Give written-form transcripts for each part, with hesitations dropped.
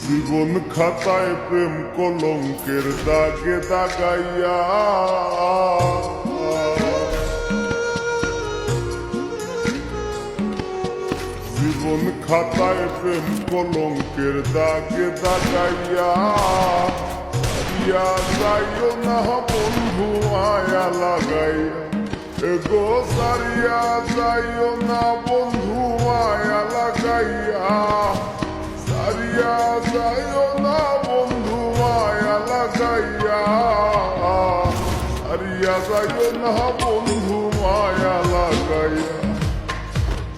জীবন খাতায় প্রেম কলঙ্কের দাগে দাগাইয়া জীবন খাতায় প্রেম কলঙ্কের দাগে দাগাইয়া ইয়া যাইও না বন্ধু আয়া লাগাইয়া এগো সারিয়া যাইও না বন্ধু আয়া লাগাইয়া সারিয়া যাইও না বন্ধু আয়া লাগাইয়া সারিয়া যাইও না বন্ধু আয়া লাগাইয়া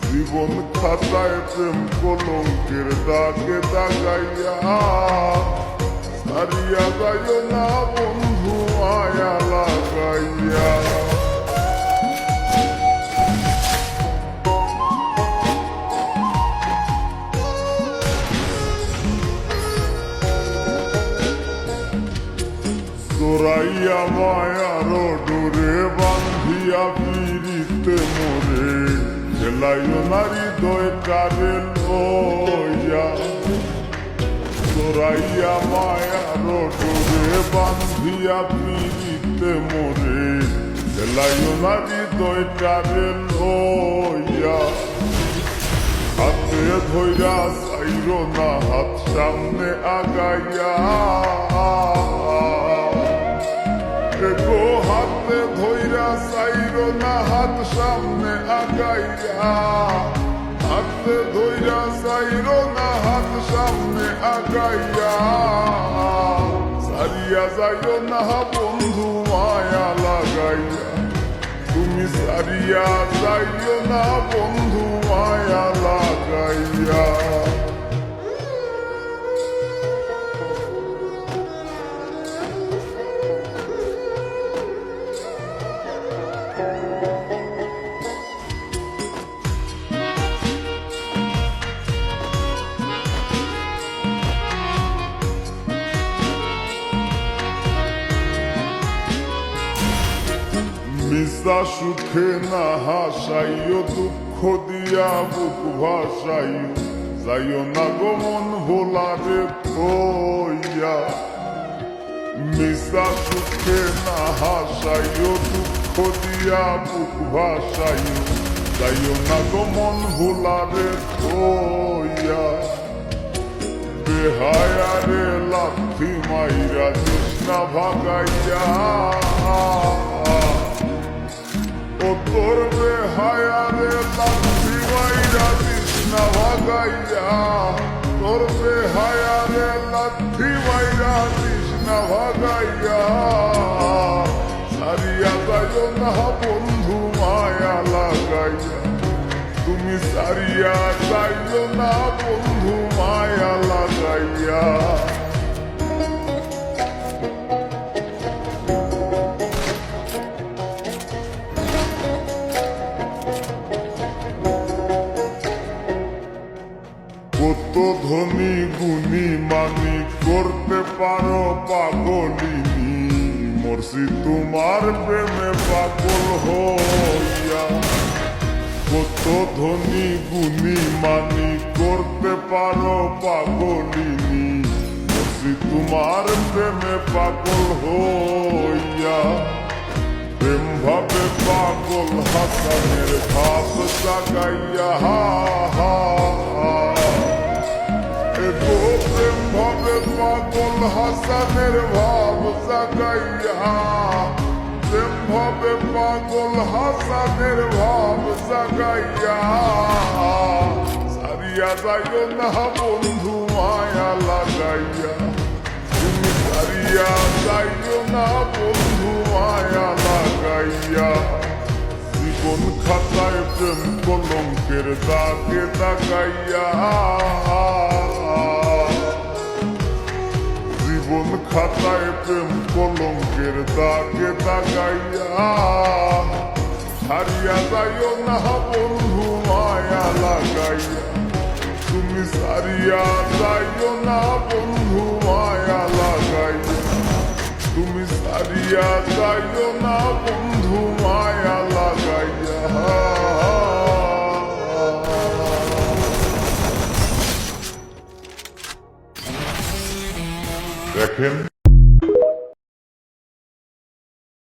জীবন খাতায় প্রেম কলঙ্কের দাগে দাগাইয়া সারিয়া যাইও না বন্ধু আয়া লাগাইয়া তোরাইয়া মায়ার ডোরে বান্ধিয়া পিড়িতে মোরে খেলাইও নারী দয় কারে লইয়া তোরাইয়া মায়ার ডোরে বান্ধিয়া পিড়িতে মোরে খেলাইও নারী দয় কারে লইয়া হাতে ধইরা চাইরো না হাত সামনে আগাইয়া গো হাতে ধইরা চাইরো না হাত সামনে আগাইয়া হাতে ধইরা চাইরো না হাত সামনে আগাইয়া সারিয়া যাইও না বন্ধু মায়া লাগাইয়া তুমি সারিয়া যাইও না বন্ধু মায়া লাগাইয়া মিশা সুখে না হাসাইও দুঃখ দিয়া বুক ভাসাইও যাইও না গো মন ভোলারে থইয়া মিশা সুখে না হাসাইও দুঃখ দিয়া বুক ভাসাইও যাইও না গো মন ভোলারে থইয়া বেহায়ারে লাথি মাইরা তৃষ্ণা ভাগাইয়া ও তোর বেহায়ারে লাথি মাইরা তৃষ্ণা ভাগাইয়া তোর বেহায়ারে লাথি মাইরা তৃষ্ণা ভাগাইয়া সারিয়া যাইও না বন্ধু মায়া লাগাইয়া তুমি সারিয়া যাইও না বন্ধু মায়া লাগাইয়া কত ধনী গুণী মানি করতে পারো পাগলিনী মরছি তোমার প্রেমে পাগল হইয়া কত ধনী গুণী মানি করতে পারো পাগলিনী মরছি তোমার প্রেমে পাগল হইয়া প্রেম ভাবে পাগল হাসানের ভাব জাগাইয়া গো প্রেম ভাবে পাগল হাসানের ভাব জাগাইয়া প্রেম ভাবে পাগল হাসানের ভাব জাগাইয়া সারিয়া যাইও না বন্ধু মায়া লাগাইয়া তুমি সারিয়া যাইও না বন্ধু মায়া লাগাইয়া জীবন খাতায় প্রেম কলঙ্কের দাগে দাগাইয়া জীবন খাতায় প্রেম কলঙ্কের দাগে দাগাইয়া সারিয়া যাইও না বন্ধু মায়া লাগাইয়া তুমি সারিয়া যাইও না বন্ধু মায়া লাগাইয়া তুমি সারিয়া যাইও না বন্ধু মায়া লাগাইয়া দেখেন